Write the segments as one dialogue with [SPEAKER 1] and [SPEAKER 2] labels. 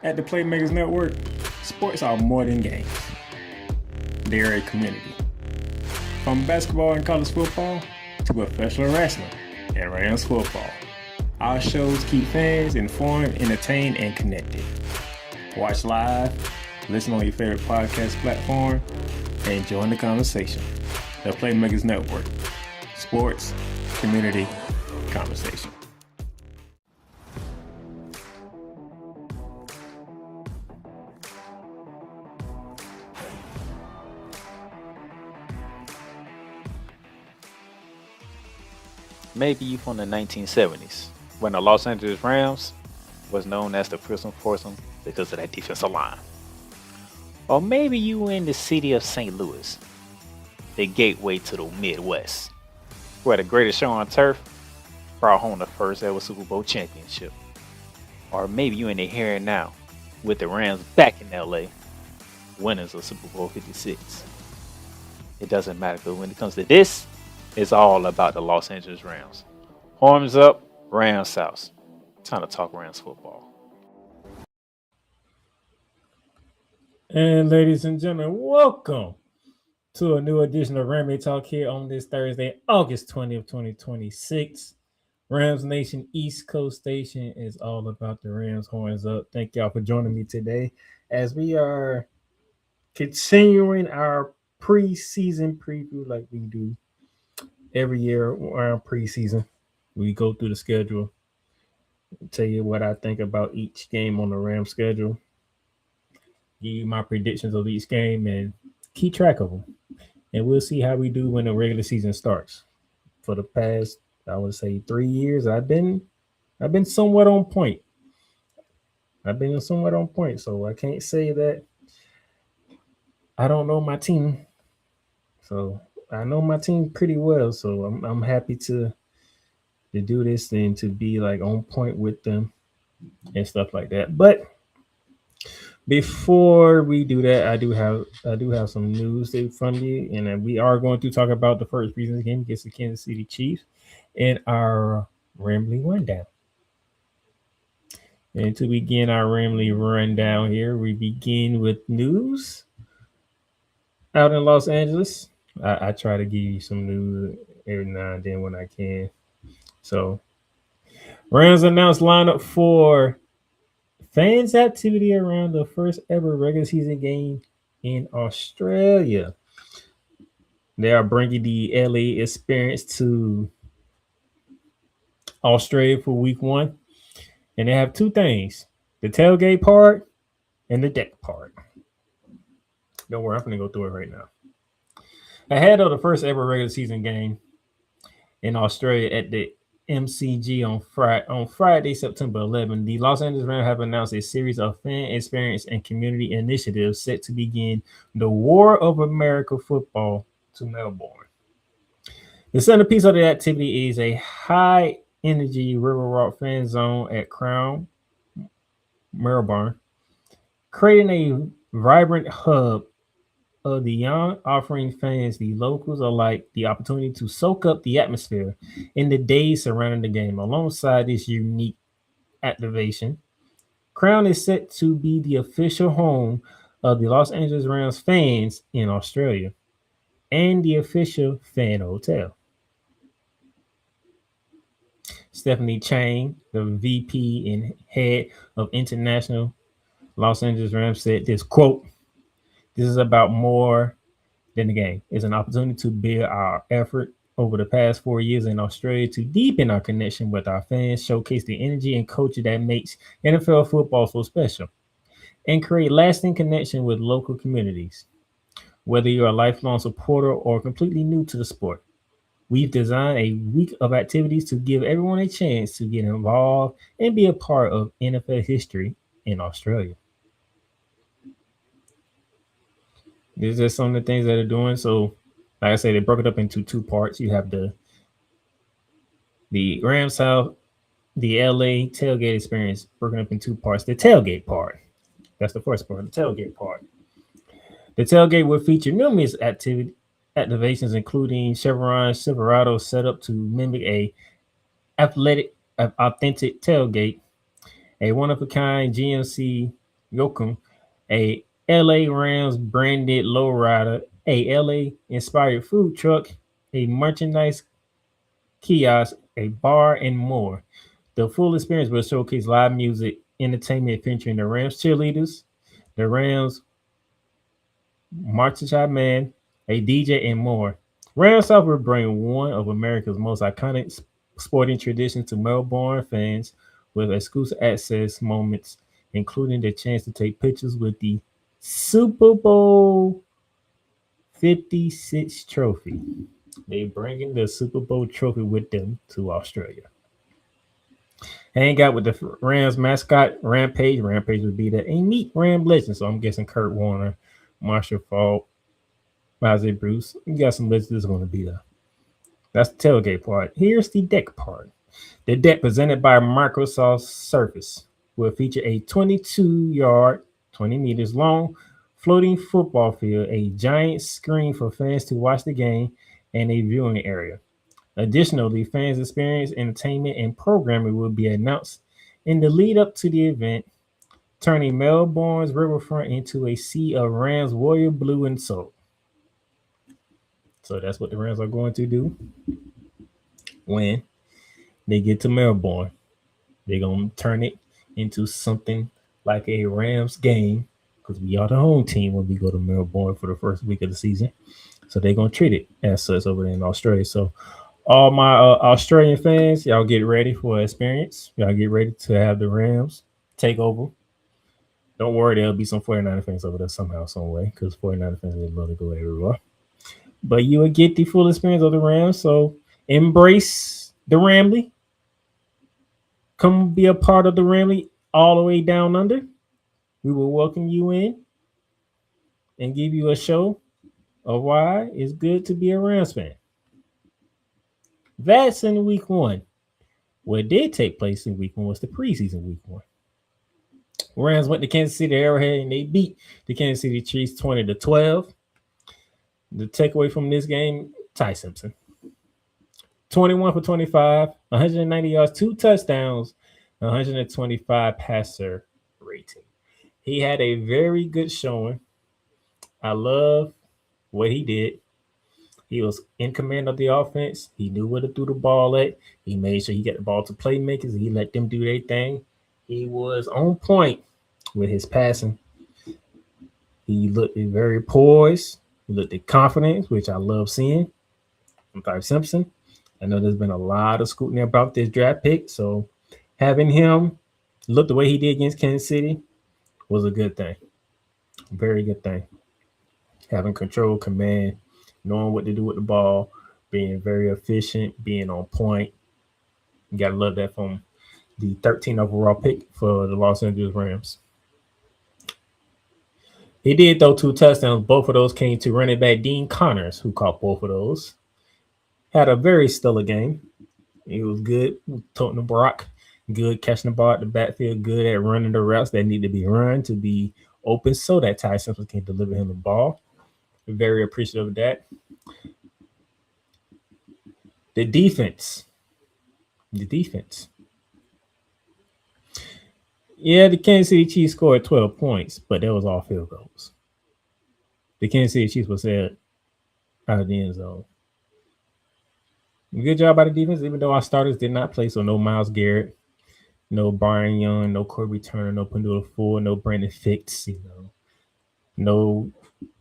[SPEAKER 1] At the Playmakers Network, sports are more than games. They're a community. From basketball and college football to professional wrestling and Rams football, our shows keep fans informed, entertained, and connected. Watch live, listen on your favorite podcast platform, and join the conversation. The Playmakers Network. Sports, community, conversation.
[SPEAKER 2] Maybe you from the 1970s, when the Los Angeles Rams was known as the prison foursome because of that defensive line. Or maybe you in the city of St. Louis, the gateway to the Midwest, where the greatest show on turf brought home the first ever Super Bowl championship. Or maybe you in the here and now, with the Rams back in LA, winners of Super Bowl 56. It doesn't matter, because when it comes to this, it's all about the Los Angeles Rams. Horns up, Rams South. Time to talk Rams football.
[SPEAKER 1] And ladies and gentlemen, welcome to a new edition of Ramily Talk here on this Thursday, August 20th, 2026. Rams Nation East Coast Station is all about the Rams. Horns up. Thank y'all for joining me today as we are continuing our preseason preview like we do every year around preseason. We go through the schedule, tell you what I think about each game on the Rams schedule, give you my predictions of each game, and keep track of them. And we'll see how we do when the regular season starts. For the past, I would say 3 years, I've been somewhat on point. So I can't say that I don't know my team. So I know my team pretty well. So I'm happy to do this and to be like on point with them and stuff like that. But before we do that, I do have some news from you, and we are going to talk about the first preseason game against the Kansas City Chiefs in our Ramily Rundown. And to begin our Ramily Rundown here, we begin with news out in Los Angeles. I try to give you some news every now and then when I can. So, Rams announced lineup for fans' activity around the first ever regular season game in Australia. They are bringing the LA experience to Australia for week 1. And they have two things: the tailgate part and the deck part. Don't worry, I'm going to go through it right now. Ahead of the first ever regular season game in Australia at the MCG on Friday, September 11, the Los Angeles Rams have announced a series of fan experience and community initiatives set to begin the War of America football to Melbourne. The centerpiece of the activity is a high-energy River Rock fan zone at Crown, Melbourne, creating a vibrant hub of the young, offering fans, the locals alike, the opportunity to soak up the atmosphere in the days surrounding the game. Alongside this unique activation, Crown is set to be the official home of the Los Angeles Rams fans in Australia and the official fan hotel. Stephanie Chang, the VP and head of international Los Angeles Rams, said this, quote, "This is about more than the game. It's an opportunity to build our effort over the past 4 years in Australia to deepen our connection with our fans, showcase the energy and culture that makes NFL football so special, and create lasting connection with local communities. Whether you're a lifelong supporter or completely new to the sport, we've designed a week of activities to give everyone a chance to get involved and be a part of NFL history in Australia." These are some of the things that they're doing. So, like I said, they broke it up into two parts. You have the Rams South, the LA tailgate experience broken up in two parts. The tailgate part, that's the first part, the tailgate part. The tailgate will feature numerous activations, including Chevron Silverado set up to mimic a authentic tailgate, a one-of-a-kind GMC Yokum, a LA Rams branded lowrider, a LA inspired food truck, a merchandise kiosk, a bar, and more. The full experience will showcase live music, entertainment featuring the Rams cheerleaders, the Rams Marching Man, a DJ, and more. Rams South will bring one of America's most iconic sporting traditions to Melbourne fans with exclusive access moments, including the chance to take pictures with the Super Bowl 56 trophy. They bringing the Super Bowl trophy with them to Australia. Hang out with the Rams mascot Rampage. Rampage would be the a meet Ram legend. So I'm guessing Kurt Warner, Marshall Falk, Isaiah Bruce. You got some legends that's going to be there. That's the tailgate part. Here's the deck part. The deck presented by Microsoft Surface will feature a 22-yard, 20 meters long floating football field, a giant screen for fans to watch the game, and a viewing area. Additionally, fans experience entertainment and programming will be announced in the lead up to the event, turning Melbourne's riverfront into a sea of Rams royal blue and soul. So that's what the Rams are going to do when they get to Melbourne. They're going to turn it into something like a Rams game because we are the home team when we go to Melbourne for the first week of the season. So they're going to treat it as such over there in Australia. So all my Australian fans, y'all get ready for an experience. Y'all get ready to have the Rams take over. Don't worry, there'll be some 49er fans over there somehow, some way, because 49er fans they love to go everywhere. But you will get the full experience of the Rams. So embrace the Ramily. Come be a part of the Ramily all the way down under. We will welcome you in and give you a show of why it's good to be a Rams fan. That's in week one. What did take place in week one was the preseason week one. Rams went to Kansas City Arrowhead and they beat the Kansas City Chiefs 20-12. The takeaway from this game, Ty Simpson. 21 for 25, 190 yards, 2 touchdowns, 125 passer rating. He had a very good showing. I love what he did. He was in command of the offense. He knew where to throw the ball at. He made sure he got the ball to playmakers. He let them do their thing. He was on point with his passing. He looked very poised. He looked at confidence, which I love seeing from Ty Simpson. I know there's been a lot of scrutiny about this draft pick, so having him look the way he did against Kansas City was a good thing. Very good thing. Having control, command, knowing what to do with the ball, being very efficient, being on point. You got to love that from the 13th overall pick for the Los Angeles Rams. He did throw 2 touchdowns. Both of those came to running back Dean Connors, who caught both of those. Had a very stellar game. He was good toting the rock, good catching the ball at the backfield, good at running the routes that need to be run to be open so that Ty Simpson can deliver him the ball. Very appreciative of that. The defense. Yeah, the Kansas City Chiefs scored 12 points, but that was all field goals. The Kansas City Chiefs was out of the end zone. Good job by the defense, even though our starters did not play. So no Myles Garrett, no Brian Young, no Corey Turner, no Pandula Ford, no Brandon Fitz, no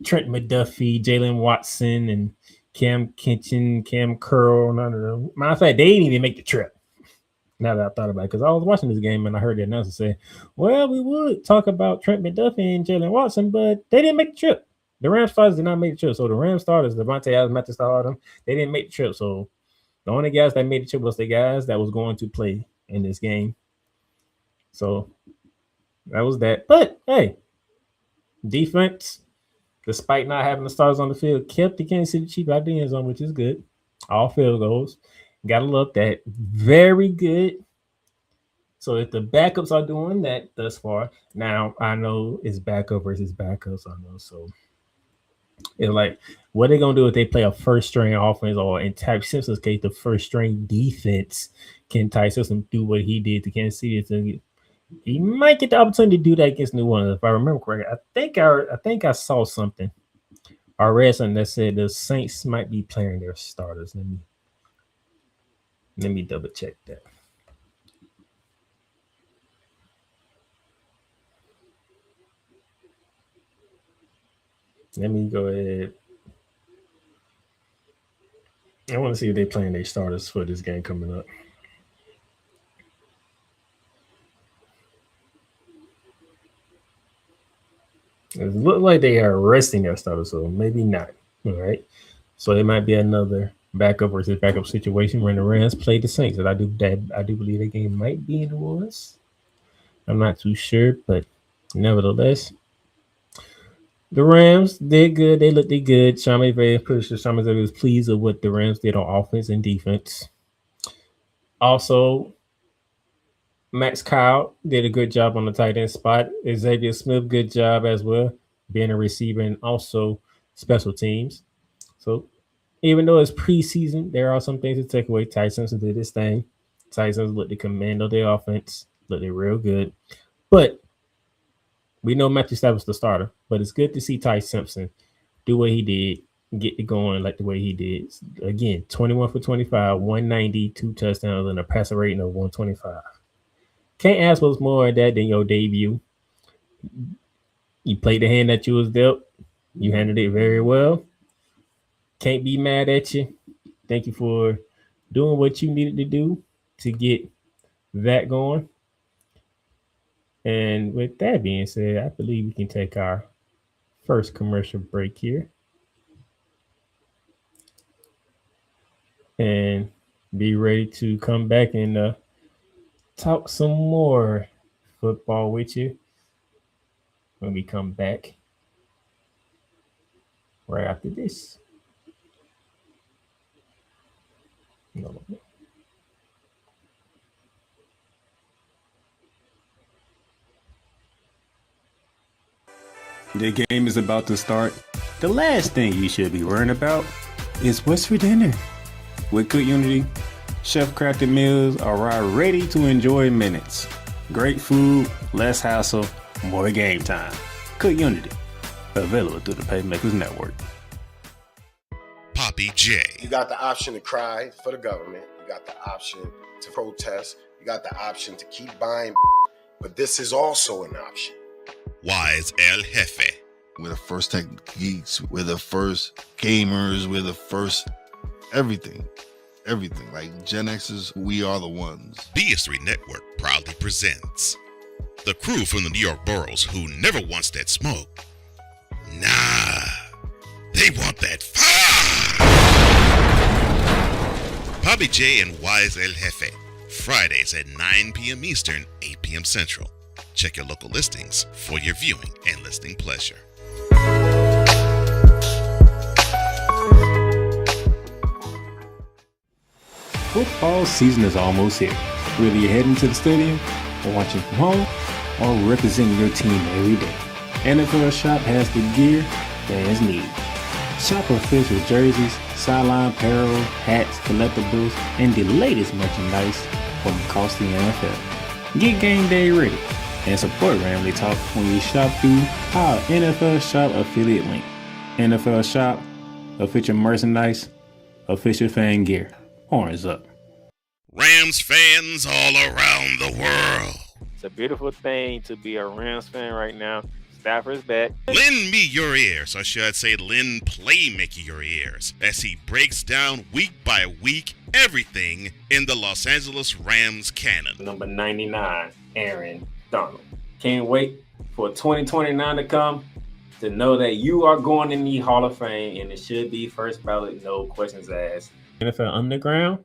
[SPEAKER 1] Trent McDuffie, Jalen Watson, and Cam Kitchen, Cam Curl, none of them. Matter of fact, they didn't even make the trip. Now that I thought about it, because I was watching this game and I heard the announcer say, well, we would talk about Trent McDuffie and Jalen Watson, but they didn't make the trip. The Rams starters did not make the trip. So the Rams starters, Devontae Adams, Matthew Stafford, they didn't make the trip. So the only guys that made the trip was the guys that was going to play in this game. So that was that. But, hey, defense, despite not having the starters on the field, kept the Kansas City Chiefs out the end zone, which is good. All field goals. Got to look that. Very good. So if the backups are doing that thus far, now I know it's backup versus backups. I know. So it's like, what are they going to do if they play a first-string offense, or in Ty Simpson's case, the first-string defense? Can Ty Simpson do what he did to Kansas City to He might get the opportunity to do that against New Orleans if I remember correctly. I think I saw something. I read something that said the Saints might be playing their starters. Let me double check that. Let me go ahead. I want to see if they're playing their starters for this game coming up. It looks like they are resting their starters, so maybe not. All right. So it might be another backup versus backup situation when the Rams play the Saints. And I do believe the game might be in New Orleans. I'm not too sure, but nevertheless, the Rams did good. They looked good. Shami very pretty sure Shami was pleased with what the Rams did on offense and defense. Also, Max Kyle did a good job on the tight end spot. Xavier Smith, good job as well, being a receiver and also special teams. So even though it's preseason, there are some things to take away. Tyson's did his thing. Tyson's looked the command of their offense, looked real good. But we know Matthew Stafford was the starter. But it's good to see Ty Simpson do what he did, get it going like the way he did. Again, 21 for 25, 190, 2 touchdowns, and a passer rating of 125. Can't ask for more of that than your debut. You played the hand that you was dealt. You handled it very well. Can't be mad at you. Thank you for doing what you needed to do to get that going. And with that being said, I believe we can take our first commercial break here and be ready to come back and talk some more football with you when we come back right after this. No. The game is about to start. The last thing you should be worrying about is what's for dinner. With Cook Unity, chef-crafted meals are ready to enjoy in minutes. Great food, less hassle, more game time. Cook Unity, available through the Playmakers Network.
[SPEAKER 3] Poppy J.
[SPEAKER 4] You got the option to cry for the government. You got the option to protest. You got the option to keep buying. But this is also an option.
[SPEAKER 3] Wise El Jefe.
[SPEAKER 5] We're the first tech geeks. We're the first gamers. We're the first everything. Everything. Like Gen X's, we are the ones.
[SPEAKER 3] BS3 Network proudly presents the crew from the New York boroughs who never wants that smoke. Nah, they want that fire. Poppy J and Wise El Jefe. Fridays at 9 p.m. Eastern, 8 p.m. Central. Check your local listings for your viewing and listening pleasure.
[SPEAKER 1] Football season is almost here. Whether you're heading to the stadium or watching from home or representing your team every day, NFL Shop has the gear fans need. Shop official jerseys, sideline apparel, hats, collectibles, and the latest merchandise from across the NFL. Get game day ready and support Ramily Talk when you shop through our NFL Shop affiliate link. NFL Shop, official merchandise, official fan gear. Horns up.
[SPEAKER 3] Rams fans all around the world.
[SPEAKER 2] It's a beautiful thing to be a Rams fan right now. Stafford's back.
[SPEAKER 3] Lend me your ears, or should I say lend Playmaker your ears, as he breaks down week by week everything in the Los Angeles Rams canon.
[SPEAKER 1] Number 99, Aaron Donald. Can't wait for 2029 to come to know that you are going in the Hall of Fame, and it should be first ballot, no questions asked. NFL Underground,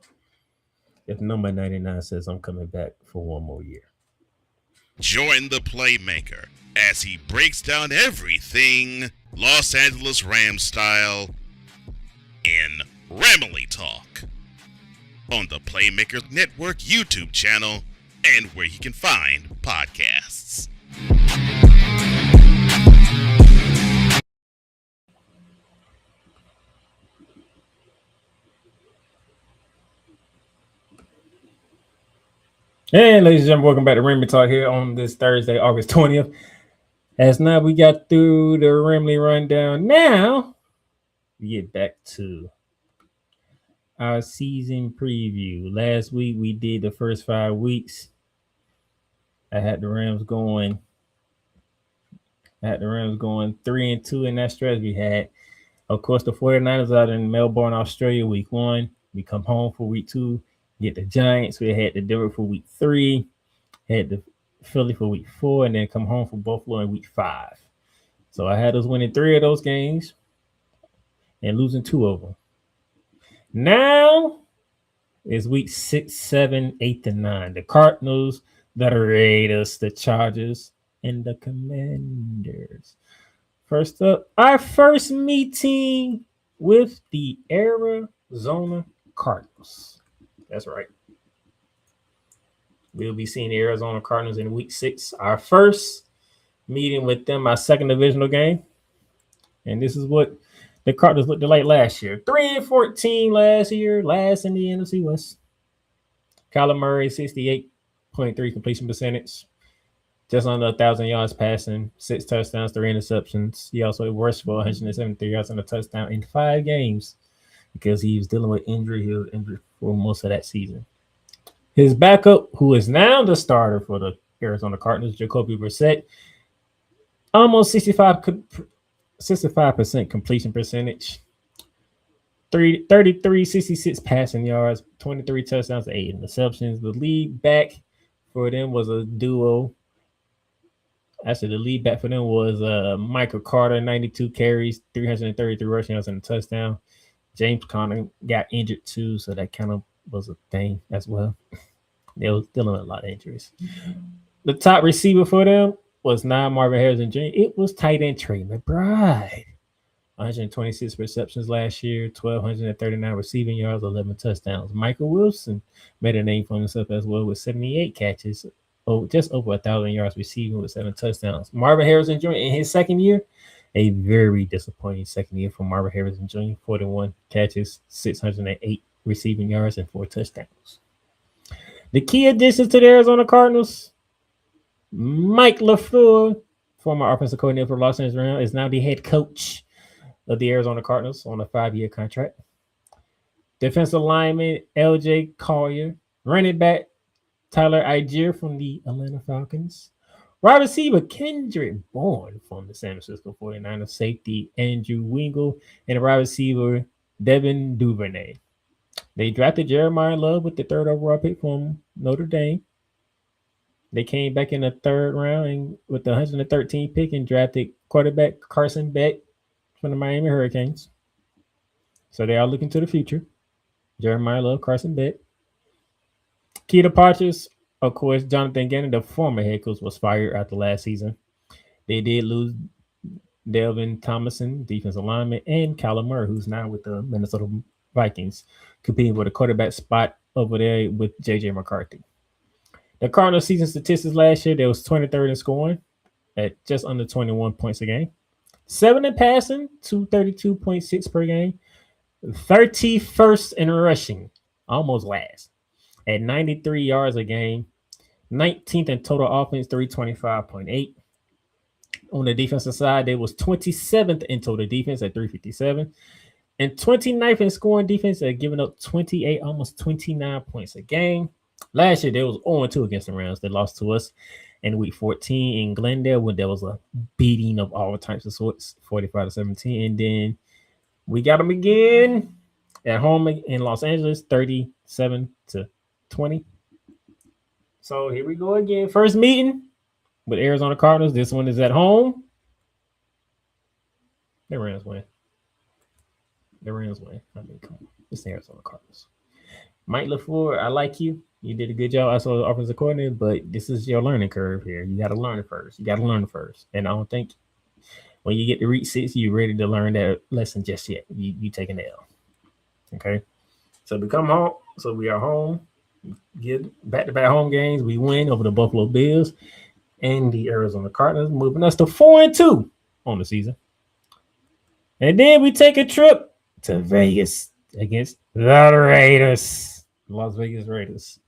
[SPEAKER 1] if number 99 says I'm coming back for one more year.
[SPEAKER 3] Join the Playmaker as he breaks down everything Los Angeles Rams style in Ramily Talk on the Playmaker Network YouTube channel and where you can find podcasts.
[SPEAKER 1] And ladies and gentlemen, welcome back to Ramily Talk here on this Thursday, August 20th. As now we got through the Ramily Rundown. Now we get back to our season preview. Last week we did the first 5 weeks. I had the Rams going 3-2 in that stretch. We had, of course, the 49ers out in Melbourne, Australia, week 1. We come home for week 2, get the Giants. We had the Denver for week 3, had the Philly for week 4, and then come home for Buffalo in week 5. So I had us winning 3 of those games and losing 2 of them. Now it's week 6, 7, 8, and 9. The Cardinals, the Raiders, the Chargers, and the Commanders. First up, our first meeting with the Arizona Cardinals. That's right. We'll be seeing the Arizona Cardinals in week 6. Our first meeting with them, our second divisional game. And this is what the Cardinals looked like last year. 3-14 last year, last in the NFC West. Kyler Murray, 68.3 completion percentage. Just under 1,000 yards passing, 6 touchdowns, 3 interceptions. He also rushed for 173 yards and a touchdown in 5 games because he was dealing with injury. He was injured for most of that season. His backup, who is now the starter for the Arizona Cardinals, Jacoby Brissett, almost 65% completion percentage, 33, 66 passing yards, 23 touchdowns, 8 interceptions. The lead back for them was a duo. Actually, the lead back for them was Michael Carter, 92 carries, 333 rushing yards, and a touchdown. James Conner got injured too, so that kind of was a thing as well. They were dealing with a lot of injuries. The top receiver for them was not Marvin Harrison Jr. It was tight end Trey McBride. 126 receptions last year, 1,239 receiving yards, 11 touchdowns. Michael Wilson made a name for himself as well with 78 catches, just over 1,000 yards receiving with 7 touchdowns. Marvin Harrison Jr. in his second year, a very disappointing second year for Marvin Harrison Jr. 41 catches, 608 receiving yards, and 4 touchdowns. The key additions to the Arizona Cardinals, Mike LaFleur, former offensive coordinator for Los Angeles Rams, is now the head coach of the Arizona Cardinals on a 5-year contract. Defensive lineman LJ Collier, running back Tyler Algier from the Atlanta Falcons, wide receiver Kendrick Bourne from the San Francisco 49ers, safety Andrew Wingle, and wide receiver Devin Duvernay. They drafted Jeremiah Love with the 3rd overall pick from Notre Dame. They came back in the 3rd round and with the 113th pick and drafted quarterback Carson Beck from the Miami Hurricanes. So they are looking to the future. Jeremiah Love, Carson Beck. Key departures, of course, Jonathan Gannon, the former head coach, was fired after last season. They did lose Delvin Thomason, defensive lineman, and Kyler Murray, who's now with the Minnesota Vikings, competing for the quarterback spot over there with J.J. McCarthy. The Cardinals season statistics last year, they was 23rd in scoring at just under 21 points a game. 7 in passing, 232.6 per game. 31st in rushing, almost last, at 93 yards a game. 19th in total offense, 325.8. On the defensive side, they was 27th in total defense at 357. And 29th in scoring defense at giving up 28, almost 29 points a game. Last year, they was 0-2 against the Rams. They lost to us in week 14 in Glendale when there was a beating of all types of sorts, 45-17. And then we got them again at home in Los Angeles, 37-20. So here we go again. First meeting with Arizona Cardinals. This one is at home. The Rams win. I mean, come on. It's the Arizona Cardinals. Mike LaFleur, I like you. You did a good job as an offensive coordinator, but this is your learning curve here. You got to learn it first. And I don't think when you get to reach 6, you're ready to learn that lesson just yet. You take an L. Okay? So we come home. So we are home. Get back-to-back home games. We win over the Buffalo Bills and the Arizona Cardinals, moving us to 4-2 on the season. And then we take a trip to Vegas against the Raiders, Las Vegas Raiders.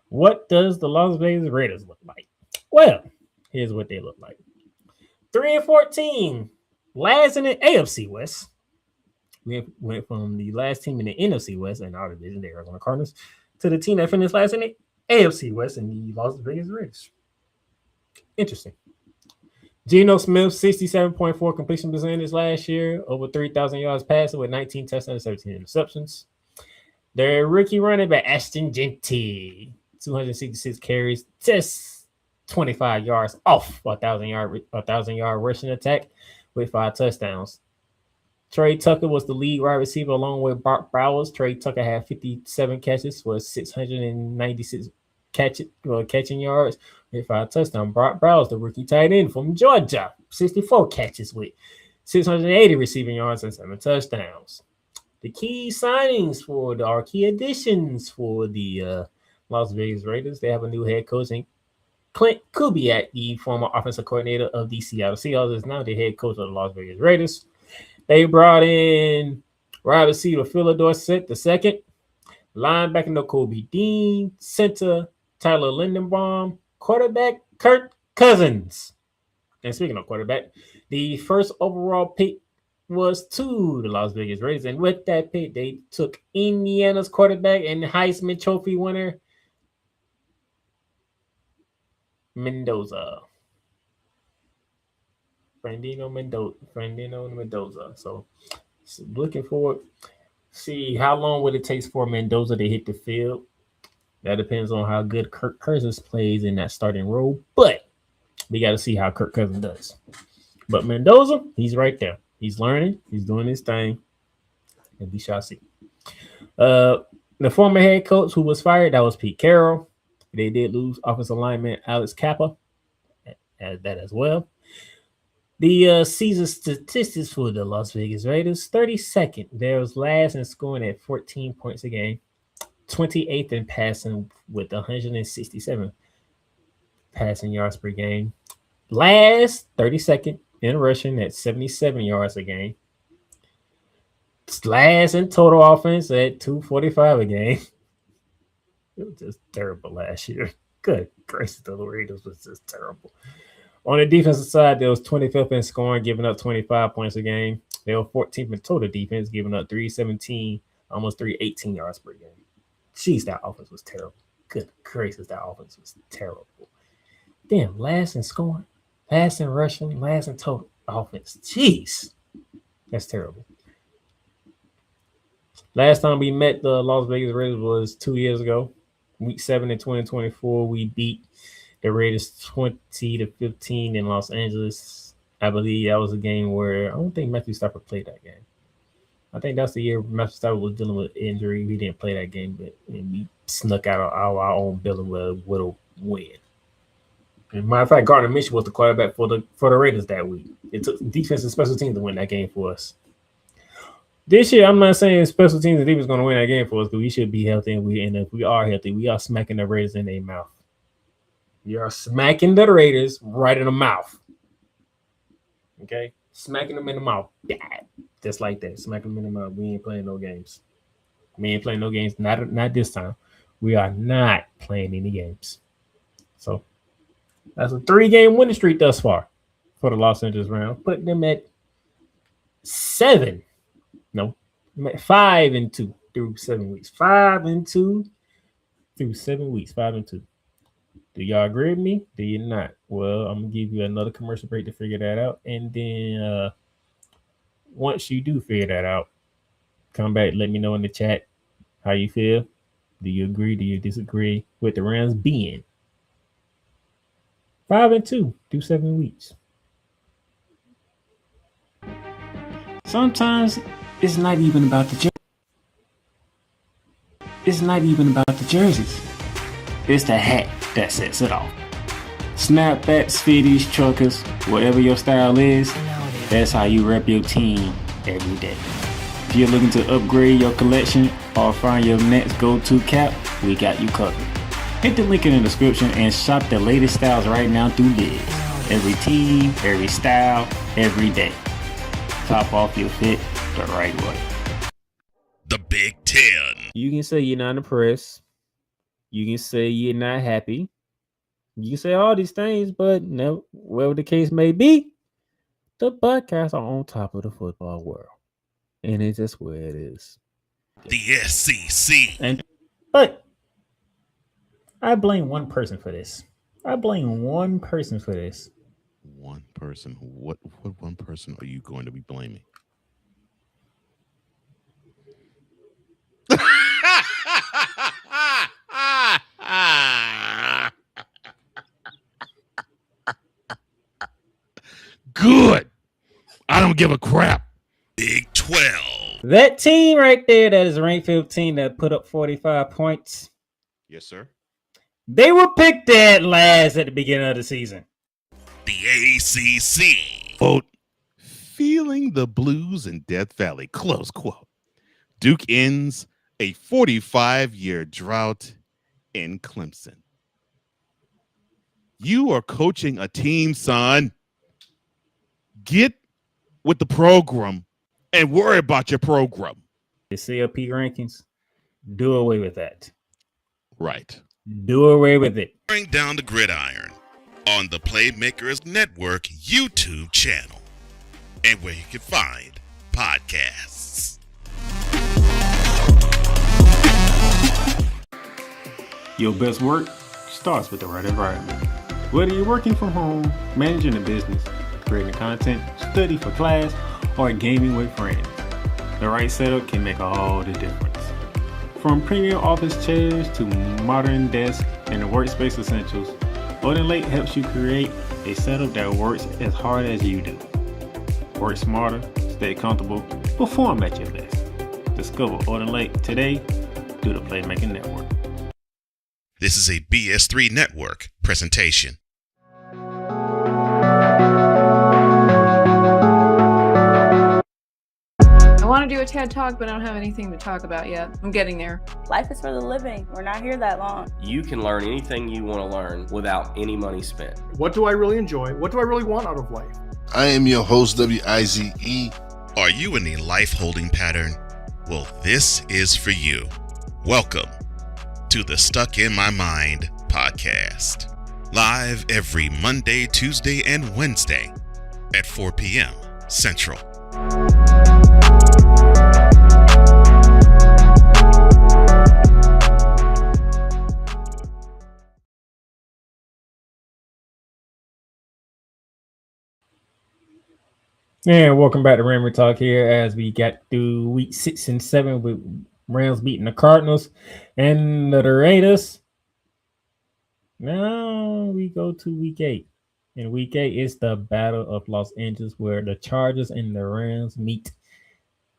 [SPEAKER 1] What does the Las Vegas Raiders look like? Well, here's what they look like. 3-14, last in the AFC West. We went from the last team in the NFC West and our division, the Arizona Cardinals, to the team that finished last in the AFC West and the Las Vegas Raiders. Interesting. Geno Smith, 67.4 completion percentage last year, over 3,000 yards passing with 19 touchdowns, 17 interceptions. Their rookie running back, Ashton Genty, 266 carries, just 25 yards off a 1,000-yard rushing attack with 5 touchdowns. Trey Tucker was the lead wide receiver along with Brock Bowers. Trey Tucker had 57 catches for 696 catching yards with 5 touchdowns. Brock Bowers, the rookie tight end from Georgia, 64 catches with 680 receiving yards and 7 touchdowns. The key signings for key additions for the Las Vegas Raiders. They have a new head coach, and Clint Kubiak, the former offensive coordinator of the Seattle Seahawks, is now the head coach of the Las Vegas Raiders. They brought in wide receiver Phillip Dorsett II, linebacker Nakobe Dean, center Tyler Lindenbaum, quarterback Kirk Cousins. And speaking of quarterback, the first overall pick was to the Las Vegas Raiders. And with that pick, they took Indiana's quarterback and Heisman Trophy winner, Mendoza. Fernando Mendoza. So looking forward, see how long will it take for Mendoza to hit the field. That depends on how good Kirk Cousins plays in that starting role. But we got to see how Kirk Cousins does. But Mendoza, he's right there. He's learning. He's doing his thing. And we shall see. The former head coach who was fired, that was Pete Carroll. They did lose offensive lineman Alex Kappa. That as well. The season statistics for the Las Vegas Raiders, 32nd. They was last in scoring at 14 points a game. 28th in passing with 167 passing yards per game. Last, 32nd in rushing at 77 yards a game. Last in total offense at 245 a game. It was just terrible last year. Good gracious, the Raiders was just terrible. On the defensive side, they was 25th in scoring, giving up 25 points a game. They were 14th in total defense, giving up 317, almost 318 yards per game. Jeez, that offense was terrible. Good gracious, that offense was terrible. Damn, last in scoring, last in rushing, last in total offense. Jeez, that's terrible. Last time we met the Las Vegas Raiders was 2 years ago. Week 7 in 2024, we beat the Raiders 20-15 in Los Angeles. I believe that was a game where I don't think Matthew Stafford played that game. I think that's the year Matthew Stafford was dealing with injury. We didn't play that game, but we snuck out of our own building with a win. As a matter of fact, Gardner Minshew was the quarterback for the Raiders that week. It took defense and special teams to win that game for us. This year, I'm not saying special teams and defense going to win that game for us because we should be healthy, and if we are healthy, we are smacking the Raiders in their mouth. We are smacking the Raiders right in the mouth. Okay? Smacking them in the mouth. Yeah. Just like that. Smacking them in the mouth. We ain't playing no games. We ain't playing no games. Not this time. We are not playing any games. So, that's a 3-game winning streak thus far for the Los Angeles Rams. Putting them at 5-2 through 7 weeks. 5-2 through 7 weeks. 5-2. Do y'all agree with me? Do you not? Well, I'm going to give you another commercial break to figure that out. And then once you do figure that out, come back, let me know in the chat how you feel. Do you agree? Do you disagree with the Rams being 5-2 through 7 weeks? Sometimes it's not even about the jerseys. It's the hat that sets it off. Snapbacks, fitties, truckers, whatever your style is, that's how you rep your team every day. If you're looking to upgrade your collection or find your next go-to cap, we got you covered. Hit the link in the description and shop the latest styles right now through Liz. Every team, every style, every day. Top off your fit the right way.
[SPEAKER 3] The Big Ten.
[SPEAKER 1] You can say you're not impressed. You can say you're not happy. You can say all these things, but no, whatever the case may be, the Buckeyes are on top of the football world. And it's just where it is.
[SPEAKER 3] The SEC.
[SPEAKER 1] But I blame one person for this.
[SPEAKER 3] One person. What one person are you going to be blaming? Good. I don't give a crap. Big 12.
[SPEAKER 1] That team right there, that is ranked 15 that put up 45 points.
[SPEAKER 3] Yes, sir.
[SPEAKER 1] They were picked dead last at the beginning of the season.
[SPEAKER 3] The ACC. Quote, feeling the blues in Death Valley, close quote. Duke ends a 45-year drought in Clemson. You are coaching a team, son. Get with the program and worry about your program.
[SPEAKER 1] The CLP rankings, do away with that.
[SPEAKER 3] Right.
[SPEAKER 1] Do away with it.
[SPEAKER 3] Bring down the gridiron on the Playmakers Network YouTube channel and where you can find podcasts.
[SPEAKER 1] Your best work starts with the right environment. Whether you're working from home, managing a business, creating content, study for class, or gaming with friends, the right setup can make all the difference. From premium office chairs to modern desks and workspace essentials, Odin Lake helps you create a setup that works as hard as you do. Work smarter, stay comfortable, perform at your best. Discover Odin Lake today through the Playmaker Network.
[SPEAKER 3] This is a BS3 Network presentation.
[SPEAKER 6] I want to do a TED Talk, but I don't have anything to talk about yet. I'm getting there.
[SPEAKER 7] Life is for the living. We're not here that long.
[SPEAKER 8] You can learn anything you want to learn without any money spent.
[SPEAKER 9] What do I really enjoy? What do I really want out of life?
[SPEAKER 5] I am your host, WIZE.
[SPEAKER 3] Are you in a life holding pattern? Well, this is for you. Welcome to the Stuck in My Mind podcast. Live every Monday, Tuesday, and Wednesday at 4 p.m. Central.
[SPEAKER 1] And welcome back to Ramily Talk here as we got through week 6 and 7 with Rams beating the Cardinals and the Raiders. Now we go to week 8. And week 8 is the Battle of Los Angeles where the Chargers and the Rams meet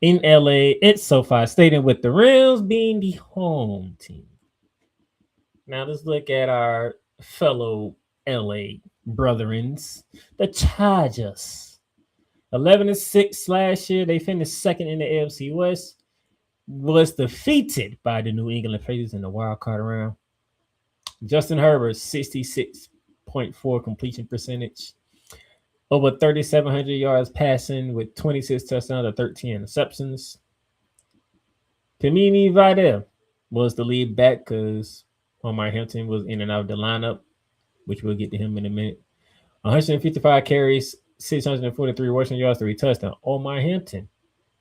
[SPEAKER 1] in LA at SoFi Stadium with the Rams being the home team. Now let's look at our fellow LA brethrens, the Chargers. 11-6 last year. They finished second in the AFC West. Was defeated by the New England Patriots in the wild card round. Justin Herbert, 66.4 completion percentage. Over 3,700 yards passing with 26 touchdowns and 13 interceptions. Panini Vidal was the lead back because Omar Hampton was in and out of the lineup, which we'll get to him in a minute. 155 carries, 643 rushing yards, 3 touchdowns. Omar Hampton,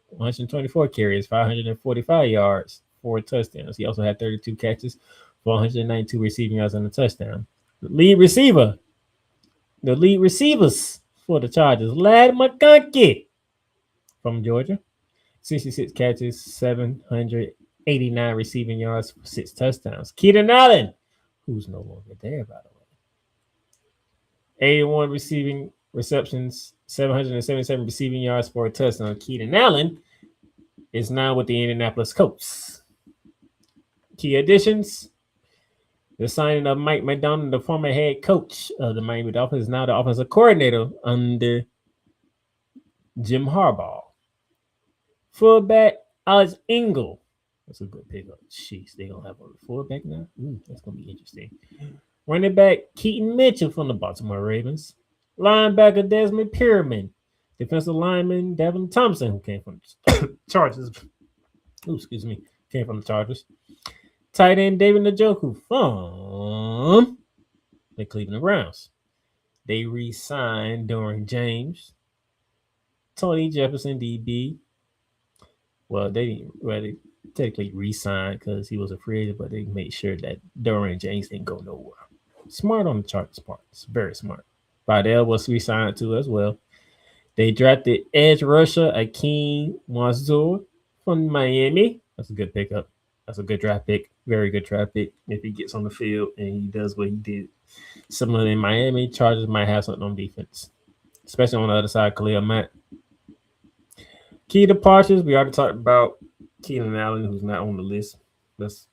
[SPEAKER 1] 124 carries, 545 yards, 4 touchdowns. He also had 32 catches for 192 receiving yards and a touchdown. The lead receivers for the Chargers, Lad McConkey from Georgia, 66 catches, 789 receiving yards, 6 touchdowns. Keenan Allen, who's no longer there, by the way, 81 receiving receptions, 777 receiving yards for a touchdown. Keenan Allen is now with the Indianapolis Colts. Key additions: the signing of Mike McDonald, the former head coach of the Miami Dolphins, is now the offensive coordinator under Jim Harbaugh. Fullback Alex Engel. That's a good pickup. Jeez, they're going to have a fullback now? That's going to be interesting. Running back Keaton Mitchell from the Baltimore Ravens. Linebacker Desmond Pierman. Defensive lineman Devin Thompson, who came from the Chargers. Came from the Chargers. Tight end David Njoku from the Cleveland Browns. They re-signed Dorian James, Tony Jefferson, DB. Well, they technically re-signed because he was a free agent, but they made sure that Dorian James didn't go nowhere. Smart on the Chargers' part. It's very smart. Vidal was re-signed too as well. They drafted edge rusher Akeem Mazur from Miami. That's a good pickup. That's a good draft pick. Very good draft pick. If he gets on the field and he does what he did. Similar in Miami, Chargers might have something on defense, especially on the other side, Khalil Mack. Key departures, we already talked about Keenan Allen, who's not on the list. That's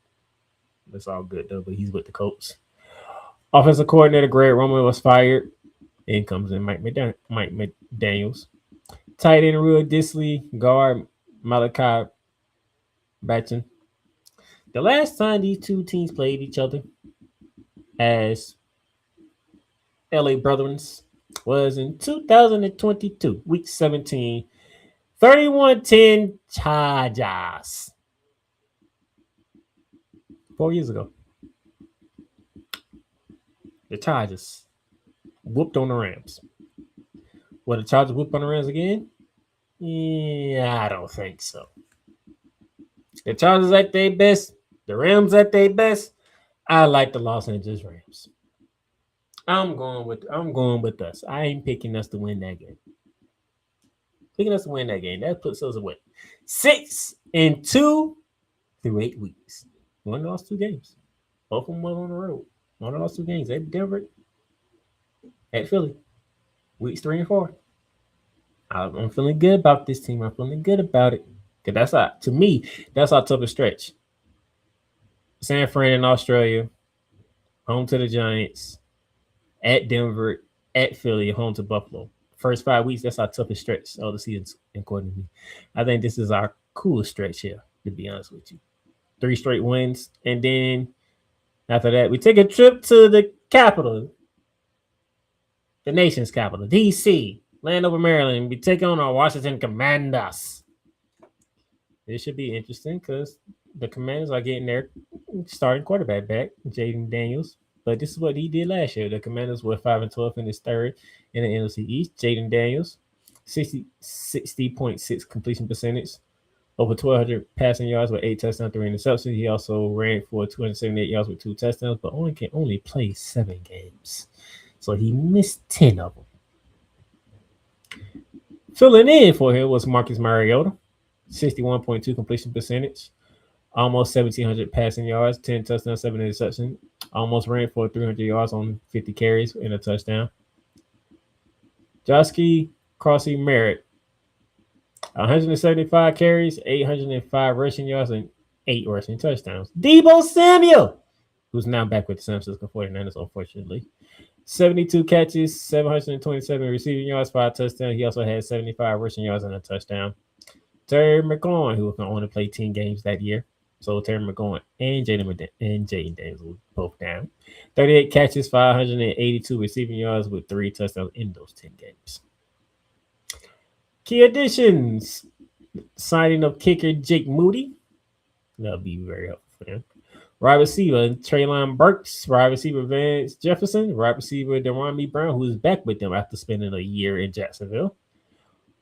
[SPEAKER 1] all good, though, but he's with the Colts. Offensive coordinator Greg Roman was fired. In comes in Mike McDaniels. Tight end Will Disley, guard Malachi Batchen. The last time these two teams played each other as LA Brethren was in 2022, week 17, 31-10 Chargers. 4 years ago. The Chargers whooped on the Rams. Will the Chargers whoop on the Rams again? Yeah, I don't think so. The Chargers at their best, the Rams at their best. I like the Los Angeles Rams. I'm going with us. I ain't picking us to win that game. Picking us to win that game. That puts us away 6-2 through 8 weeks. One lost 2 games. Both of them were on the road. One lost 2 games at Denver, at Philly. Weeks 3 and 4. I'm feeling good about this team. I'm feeling good about it. Because to me, that's our toughest stretch. San Fran in Australia, home to the Giants, at Denver, at Philly, home to Buffalo. First 5 weeks, that's our toughest stretch of the season, according to me. I think this is our coolest stretch here, to be honest with you. 3 straight wins. And then after that, we take a trip to the capital, the nation's capital, D.C., Landover, Maryland. We take on our Washington Commanders. This should be interesting because the Commanders are getting their starting quarterback back, Jaden Daniels. But this is what he did last year. The Commanders were 5-12 in his third in the NFC East. Jaden Daniels, 60.6 completion percentage, over 1,200 passing yards with 8 touchdowns, 3 interceptions. He also ran for 278 yards with 2 touchdowns, but can only play 7 games. So he missed 10 of them. Filling in for him was Marcus Mariota, 61.2 completion percentage, almost 1,700 passing yards, 10 touchdowns, 7 interceptions. Almost ran for 300 yards on 50 carries and a touchdown. Joski Crossy Merritt, 175 carries, 805 rushing yards, and 8 rushing touchdowns. Deebo Samuel, who's now back with the San Francisco 49ers, unfortunately. 72 catches, 727 receiving yards, 5 touchdowns. He also had 75 rushing yards and a touchdown. Terry McLaurin, who can only play 10 games that year. So Terry McLaurin and Jaden Daniels were both down. 38 catches, 582 receiving yards with 3 touchdowns in those 10 games. Key additions. Signing of kicker Jake Moody. That'll be very helpful for him. Wide receiver Treylon Burks. Wide receiver Vance Jefferson. Wide receiver De'Ami Brown, who is back with them after spending a year in Jacksonville.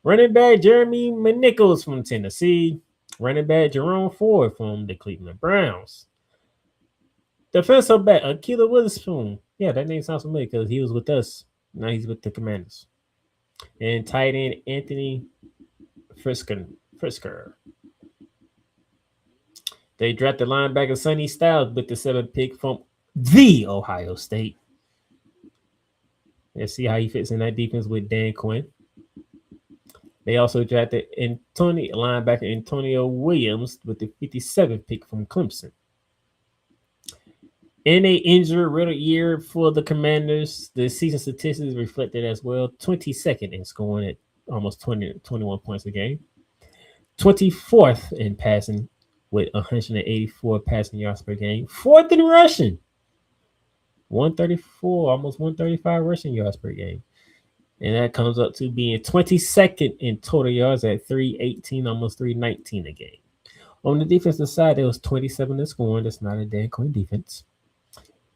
[SPEAKER 1] Running back Jeremy McNichols from Tennessee. Running back Jerome Ford from the Cleveland Browns. Defensive back Akila Witherspoon. Yeah, that name sounds familiar because he was with us. Now he's with the Commanders. And tight end Anthony Frisker. They drafted linebacker Sonny Styles with the 7th pick from the Ohio State. Let's see how he fits in that defense with Dan Quinn. They also drafted linebacker Antonio Williams with the 57th pick from Clemson. In a injury-riddled year for the Commanders, the season statistics reflected as well. 22nd in scoring at almost 21 points a game. 24th in passing with 184 passing yards per game. 4th in rushing. 134, almost 135 rushing yards per game. And that comes up to being 22nd in total yards at 318, almost 319 a game. On the defensive side, there was 27 in scoring. That's not a damn clean defense.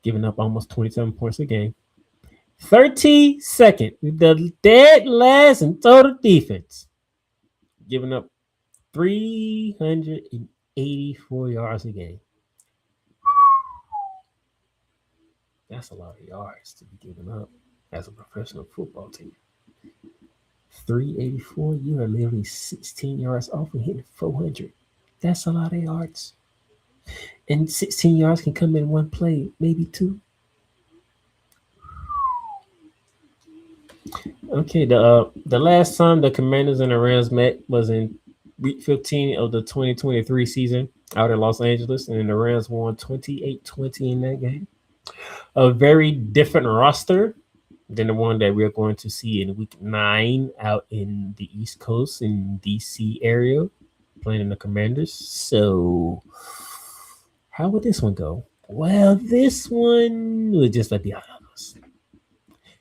[SPEAKER 1] Giving up almost 27 points a game. 32nd, the dead last in total defense. Giving up 384 yards a game. That's a lot of yards to be given up as a professional football team. 384, you are literally 16 yards off and hitting 400. That's a lot of yards. And 16 yards can come in one play, maybe two. Okay, the last time the Commanders and the Rams met was in week 15 of the 2023 season out in Los Angeles, and the Rams won 28-20 in that game. A very different roster than the one that we're going to see in week 9 out in the East Coast in DC area, playing the Commanders. So how would this one go? Well, this one would just be honest.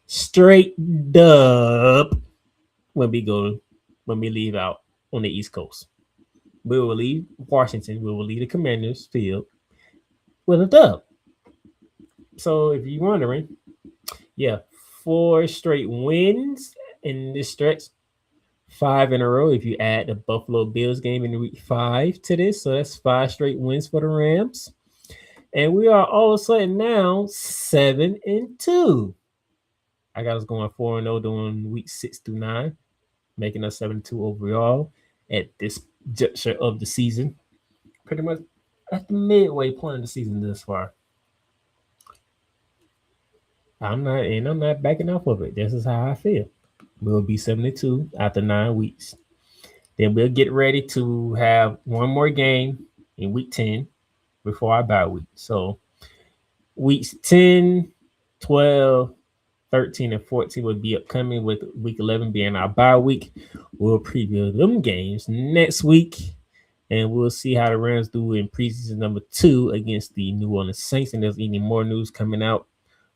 [SPEAKER 1] Straight up when we leave out on the East Coast. We will leave Washington. We will leave the Commanders field with a dub. So if you're wondering, 4 straight wins in this stretch, 5 in a row. If you add the Buffalo Bills game in week 5 to this, so that's 5 straight wins for the Rams. And we are all of a sudden now 7-2. I got us going 4-0 during week 6 through 9, making us 7-2 overall at this juncture of the season. Pretty much at the midway point of the season this far. I'm not backing off of it. This is how I feel. We'll be 72 after 9 weeks. Then we'll get ready to have one more game in week 10 before our bye week. So weeks 10, 12, 13, and 14 will be upcoming, with week 11 being our bye week. We'll preview them games next week, and we'll see how the Rams do in preseason number 2 against the New Orleans Saints. And there's any more news coming out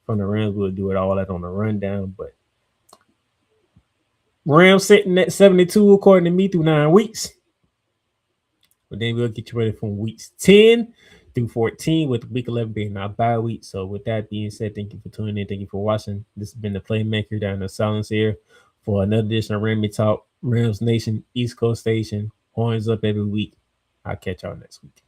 [SPEAKER 1] from the Rams, we'll do it all that on the rundown. But Rams sitting at 72 according to me through 9 weeks. But then we'll get you ready from weeks 10 through 14, with week 11 being our bye week. So with that being said, thank you for tuning in. Thank you for watching. This has been the Playmaker down in Silence here for another edition of Ramily Talk, Rams Nation, East Coast Station. Horns up every week. I'll catch y'all next week.